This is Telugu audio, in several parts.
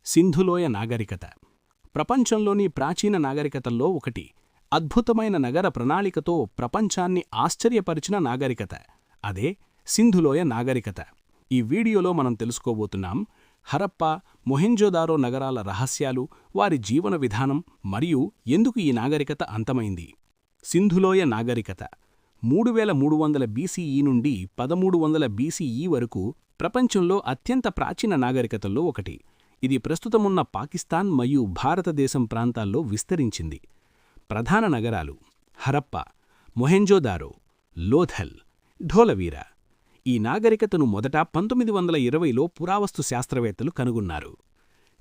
సింధులోయ నాగరికత ప్రపంచంలోని ప్రాచీన నాగరికతల్లో ఒకటి. అద్భుతమైన నగర ప్రణాళికతో ప్రపంచాన్ని ఆశ్చర్యపరిచిన నాగరికత అదే సింధులోయ నాగరికత. ఈ వీడియోలో మనం తెలుసుకోబోతున్నాం హరప్పా, మొహెంజోదారో నగరాల రహస్యాలు, వారి జీవన విధానం మరియు ఎందుకు ఈ నాగరికత అంతమైంది. సింధులోయ నాగరికత 3300 బీసీఈ నుండి 1300 బీసీఈ వరకు ప్రపంచంలో అత్యంత ప్రాచీన నాగరికతల్లో ఒకటి. ఇది ప్రస్తుతమున్న పాకిస్తాన్ మరియు భారతదేశం ప్రాంతాల్లో విస్తరించింది. ప్రధాన నగరాలు హరప్పా, మొహెంజోదారో, లోథల్, ధోలవీరా. ఈ నాగరికతను మొదట 1920లో పురావస్తు శాస్త్రవేత్తలు కనుగొన్నారు.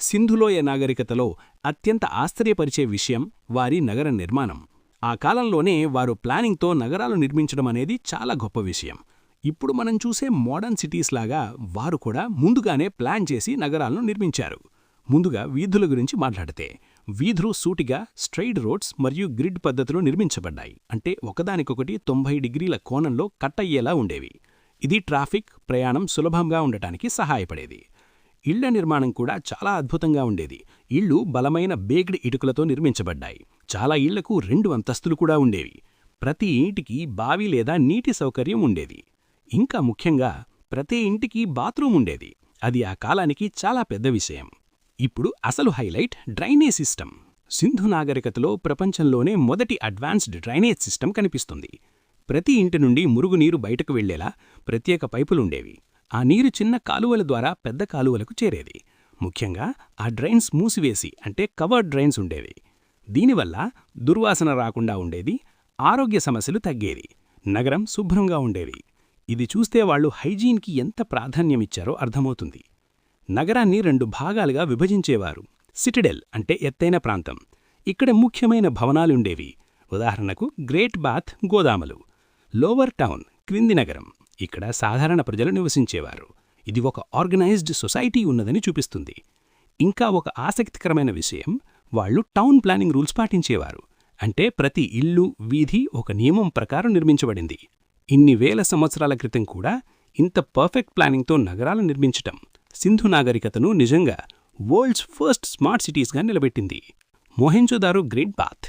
సింధులోయ నాగరికతలో అత్యంత ఆశ్చర్యపరిచే విషయం వారి నగర నిర్మాణం. ఆ కాలంలోనే వారు ప్లానింగ్తో నగరాలు నిర్మించడం అనేది చాలా గొప్ప విషయం. ఇప్పుడు మనం చూసే మోడర్న్ సిటీస్ లాగా వారు కూడా ముందుగానే ప్లాన్ చేసి నగరాలను నిర్మించారు. ముందుగా వీధుల గురించి మాట్లాడితే, వీధులు సూటిగా స్ట్రైట్ రోడ్స్ మరియు గ్రిడ్ పద్ధతిలో నిర్మించబడ్డాయి. అంటే ఒకదానికొకటి 90 డిగ్రీల కోణంలో కట్ అయ్యేలా ఉండేవి. ఇది ట్రాఫిక్, ప్రయాణం సులభంగా ఉండటానికి సహాయపడేది. ఇళ్ల నిర్మాణం కూడా చాలా అద్భుతంగా ఉండేది. ఇళ్లు బలమైన బేక్డ్ ఇటుకలతో నిర్మించబడ్డాయి. చాలా ఇళ్లకు 2 అంతస్తులు కూడా ఉండేవి. ప్రతి ఇంటికి బావి లేదా నీటి సౌకర్యం ఉండేది. ఇంకా ముఖ్యంగా ప్రతి ఇంటికి బాత్రూమ్ ఉండేది. అది ఆ కాలానికి చాలా పెద్ద విషయం. ఇప్పుడు అసలు హైలైట్ డ్రైనేజ్ సిస్టమ్. సింధు నాగరికతలో ప్రపంచంలోనే మొదటి అడ్వాన్స్డ్ డ్రైనేజ్ సిస్టమ్ కనిపిస్తుంది. ప్రతి ఇంటి నుండి మురుగునీరు బయటకు వెళ్లేలా ప్రత్యేక పైపులుండేవి. ఆ నీరు చిన్న కాలువల ద్వారా పెద్ద కాలువలకు చేరేది. ముఖ్యంగా ఆ డ్రైన్స్ మూసివేసి, అంటే కవర్డ్ డ్రైన్స్ ఉండేవి. దీనివల్ల దుర్వాసన రాకుండా ఉండేది, ఆరోగ్య సమస్యలు తగ్గేది, నగరం శుభ్రంగా ఉండేది. ఇది చూస్తే వాళ్లు హైజీన్కి ఎంత ప్రాధాన్యమిచ్చారో అర్థమవుతుంది. నగరాన్ని 2 భాగాలుగా విభజించేవారు. సిటిడెల్ అంటే ఎత్తైన ప్రాంతం. ఇక్కడ ముఖ్యమైన భవనాలుండేవి. ఉదాహరణకు గ్రేట్ బాత్, గోదాములు. లోవర్ టౌన్, క్రింది నగరం. ఇక్కడ సాధారణ ప్రజలు నివసించేవారు. ఇది ఒక ఆర్గనైజ్డ్ సొసైటీ ఉన్నదని చూపిస్తుంది. ఇంకా ఒక ఆసక్తికరమైన విషయం, వాళ్లు టౌన్ ప్లానింగ్ రూల్స్ పాటించేవారు. అంటే ప్రతి ఇల్లు, వీధి ఒక నియమం ప్రకారం నిర్మించబడింది. ఇన్ని వేల సంవత్సరాల క్రితం కూడా ఇంత పర్ఫెక్ట్ ప్లానింగ్తో నగరాలు నిర్మించటం సింధు నాగరికతను నిజంగా వరల్డ్స్ ఫస్ట్ స్మార్ట్ సిటీస్గా నిలబెట్టింది. Mohenjodaro great bath.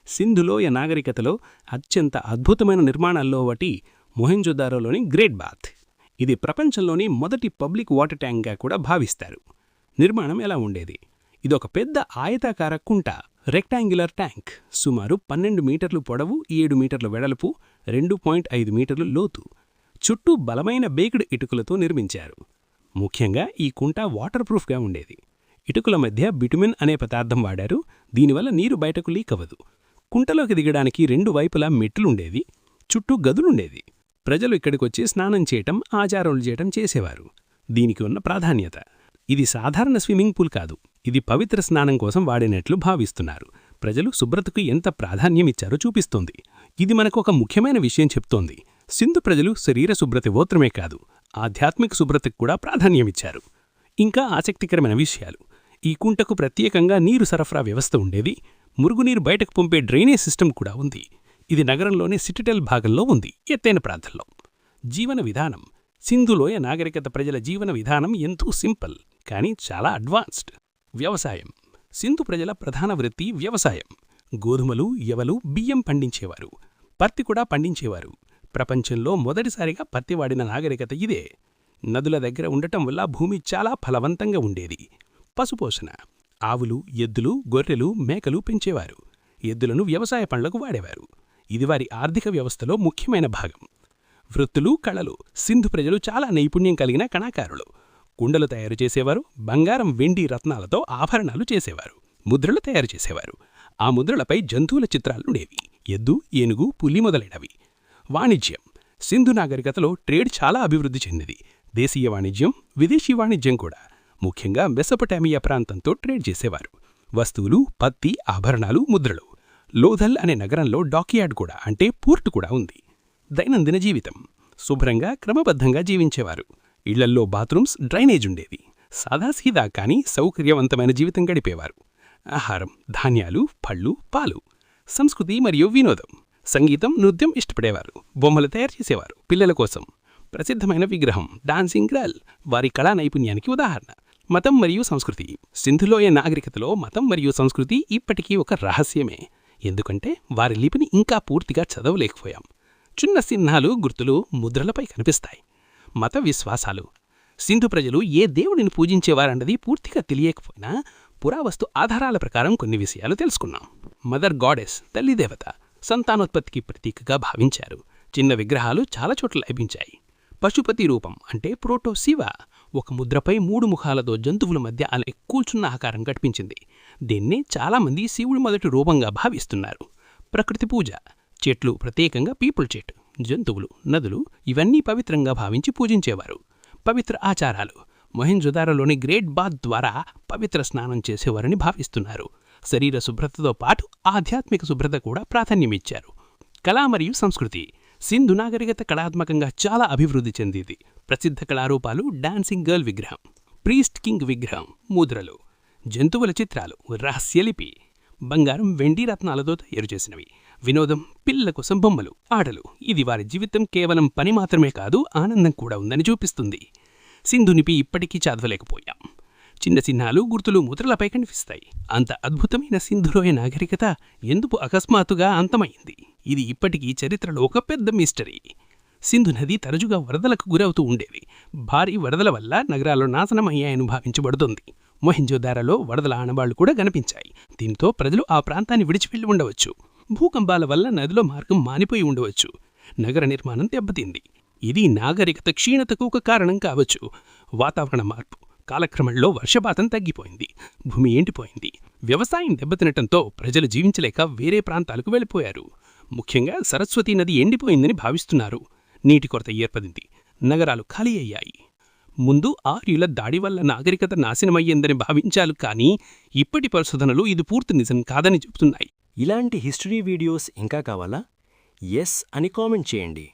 సింధులోయ నాగరికతలో అత్యంత అద్భుతమైన నిర్మాణాల్లో ఒకటి మొహెంజోదారోలోని గ్రేట్ బాత్. ఇది ప్రపంచంలోని మొదటి పబ్లిక్ వాటర్ ట్యాంక్గా కూడా భావిస్తారు. నిర్మాణం ఎలా ఉండేది? ఇదొక పెద్ద ఆయతాకార కుంట, రెక్టాంగ్యులర్ ట్యాంక్. సుమారు 12 మీటర్లు పొడవు, 7 మీటర్ల వెడల్పు, 2.5 మీటర్లు లోతు. చుట్టూ బలమైన బేక్డ్ ఇటుకలతో నిర్మించారు. ముఖ్యంగా ఈ కుంట వాటర్ ప్రూఫ్గా ఉండేది. ఇటుకల మధ్య బిటుమిన్ అనే పదార్థం వాడారు. దీనివల్ల నీరు బయటకు లీక్ అవ్వదు. కుంటలోకి దిగడానికి 2 వైపులా మెట్లుండేవి. చుట్టూ గదులుండేది. ప్రజలు ఇక్కడికొచ్చి స్నానం చేయటం, ఆచారాలు చేయటం చేసేవారు. దీనికి ఉన్న ప్రాధాన్యత, ఇది సాధారణ స్విమ్మింగ్ పూల్ కాదు. ఇది పవిత్ర స్నానం కోసం వాడినట్లు భావిస్తున్నారు. ప్రజలు శుభ్రతకు ఎంత ప్రాధాన్యమిచ్చారో చూపిస్తోంది. ఇది మనకు ఒక ముఖ్యమైన విషయం చెప్తోంది. సింధు ప్రజలు శరీర శుభ్రత మాత్రమే కాదు, ఆధ్యాత్మిక శుభ్రతకు కూడా ప్రాధాన్యమిచ్చారు. ఇంకా ఆసక్తికరమైన విషయాలు, ఈ కుంటకు ప్రత్యేకంగా నీరు సరఫరా వ్యవస్థ ఉండేది. మురుగునీరు బయటకు పంపే డ్రైనేజ్ సిస్టమ్ కూడా ఉంది. ఇది నగరంలోని సిటిడెల్ భాగంలో ఉంది, ఎత్తైన ప్రాంతంలో. జీవన విధానం. సింధులోయ నాగరికత ప్రజల జీవన విధానం ఎంతో సింపుల్, కానీ చాలా అడ్వాన్స్డ్. వ్యవసాయం. సింధు ప్రజల ప్రధాన వృత్తి వ్యవసాయం. గోధుమలు, యవలు, బియ్యం పండించేవారు. పత్తి కూడా పండించేవారు. ప్రపంచంలో మొదటిసారిగా పత్తి వాడిన నాగరికత ఇదే. నదుల దగ్గర ఉండటం వల్ల భూమి చాలా ఫలవంతంగా ఉండేది. పశుపోషణ. ఆవులు, ఎద్దులు, గొర్రెలు, మేకలు పెంచేవారు. ఎద్దులను వ్యవసాయ పనులకు వాడేవారు. ఇది వారి ఆర్థిక వ్యవస్థలో ముఖ్యమైన భాగం. వృత్తులు, కళలు. సింధు ప్రజలు చాలా నైపుణ్యం కలిగిన కళాకారులు. కుండలు తయారు చేసేవారు. బంగారం, వెండి, రత్నాలతో ఆభరణాలు చేసేవారు. ముద్రలు తయారు చేసేవారు. ఆ ముద్రలపై జంతువుల చిత్రాలుండేవి. ఎద్దు, ఏనుగు, పులి మొదలైనవి. వాణిజ్యం. సింధు నాగరికతలో ట్రేడ్ చాలా అభివృద్ధి చెందింది. దేశీయ వాణిజ్యం, విదేశీ వాణిజ్యం కూడా. ముఖ్యంగా మెసొపొటామియా ప్రాంతంతో ట్రేడ్ చేసేవారు. వస్తువులు, పత్తి, ఆభరణాలు, ముద్రలు. లోథల్ అనే నగరంలో డాక్యార్డ్ కూడా, అంటే పోర్టు కూడా ఉంది. దైనందిన జీవితం. శుభ్రంగా, క్రమబద్ధంగా జీవించేవారు. ఇళ్లల్లో బాత్రూమ్స్, డ్రైనేజ్ ఉండేది. సాదాసీదా కానీ సౌకర్యవంతమైన జీవితం గడిపేవారు. ఆహారం, ధాన్యాలు, పళ్ళు, పాలు. సంస్కృతి మరియు వినోదం. సంగీతం, నృత్యం ఇష్టపడేవారు. బొమ్మలు తయారు చేసేవారు పిల్లల కోసం. ప్రసిద్ధమైన విగ్రహం, డాన్సింగ్ గర్ల్, వారి కళా నైపుణ్యానికి ఉదాహరణ. మతం మరియు సంస్కృతి. సింధులోయ నాగరికతలో మతం మరియు సంస్కృతి ఇప్పటికీ ఒక రహస్యమే. ఎందుకంటే వారి లిపిని ఇంకా పూర్తిగా చదవలేకపోయాం. చిన్న చిహ్నాలు, గుర్తులు ముద్రలపై కనిపిస్తాయి. మత విశ్వాసాలు. సింధు ప్రజలు ఏ దేవుడిని పూజించేవారన్నది పూర్తిగా తెలియకపోయినా పురావస్తు ఆధారాల ప్రకారం కొన్ని విషయాలు తెలుసుకున్నాం. మదర్ గాడెస్, తల్లిదేవత, సంతానోత్పత్తికి ప్రతీకగా భావించారు. చిన్న విగ్రహాలు చాలా చోట్ల లభించాయి. పశుపతి రూపం అంటే ప్రోటో శివ, ఒక ముద్రపై 3 ముఖాలతో జంతువుల మధ్య అలా కూల్చున్న ఆకారం కనిపించింది. దీన్ని చాలామంది శివుడి మొదటి రూపంగా భావిస్తున్నారు. ప్రకృతి పూజ. చెట్లు, ప్రత్యేకంగా పీపుల్ చెట్టు, జంతువులు, నదులు ఇవన్నీ పవిత్రంగా భావించి పూజించేవారు. పవిత్ర ఆచారాలు. మొహెంజోదారోలోని గ్రేట్ బాత్ ద్వారా పవిత్ర స్నానం చేసేవారని భావిస్తున్నారు. శరీర శుభ్రతతో పాటు ఆధ్యాత్మిక శుభ్రత కూడా ప్రాధాన్యమిచ్చారు. కళ మరియు సంస్కృతి. సింధు నాగరికత కళాత్మకంగా చాలా అభివృద్ధి చెందింది. ప్రసిద్ధ కళారూపాలు డాన్సింగ్ గర్ల్ విగ్రహం, ప్రీస్ట్ కింగ్ విగ్రహం, ముద్రలు, జంతువుల చిత్రాలు, రహస్యలిపి, బంగారం, వెండి రత్నాలతో తయారు చేసినవి, వినోదం, పిల్లల కోసం బొమ్మలు, ఆటలు. ఇది వారి జీవితం కేవలం పని మాత్రమే కాదు, ఆనందం కూడా ఉందని చూపిస్తుంది. సింధునిపి ఇప్పటికీ చదవలేకపోయాం. చిన్న చిహ్నాలు, గుర్తులు ముద్రలపై కనిపిస్తాయి. అంత అద్భుతమైన సింధులోయ నాగరికత ఎందుకు అకస్మాత్తుగా అంతమైంది? ఇది ఇప్పటికీ చరిత్రలో ఒక పెద్ద మిస్టరీ. సింధు నది తరచుగా వరదలకు గురవుతూ ఉండేది. భారీ వరదల వల్ల నగరాలు నాశనమయ్యాయని భావించబడుతుంది. మొహెంజోదారోలో వరదల ఆనవాళ్లు కూడా కనిపించాయి. దీంతో ప్రజలు ఆ ప్రాంతాన్ని విడిచిపెళ్లి ఉండవచ్చు. భూకంపాల వల్ల నదిలో మార్గం మానిపోయి ఉండవచ్చు. నగర నిర్మాణం దెబ్బతింది. ఇది నాగరికత క్షీణతకు ఒక కారణం కావచ్చు. వాతావరణ మార్పు. కాలక్రమంలో వర్షపాతం తగ్గిపోయింది. భూమి ఎండిపోయింది. వ్యవసాయం దెబ్బతినటంతో ప్రజలు జీవించలేక వేరే ప్రాంతాలకు వెళ్ళిపోయారు. ముఖ్యంగా సరస్వతీ నది ఎండిపోయిందని భావిస్తున్నారు. నీటి కొరత ఏర్పడింది. నగరాలు ఖాళీ అయ్యాయి. ముందు ఆర్యుల దాడి వల్ల నాగరికత నాశనమయ్యిందని భావించాలు, కానీ ఇప్పటి పరిశోధనలు ఇది పూర్తి నిజం కాదని చెబుతున్నాయి. ఇలాంటి హిస్టరీ వీడియోస్ ఇంకా కావాలా? ఎస్ అని కామెంట్ చేయండి.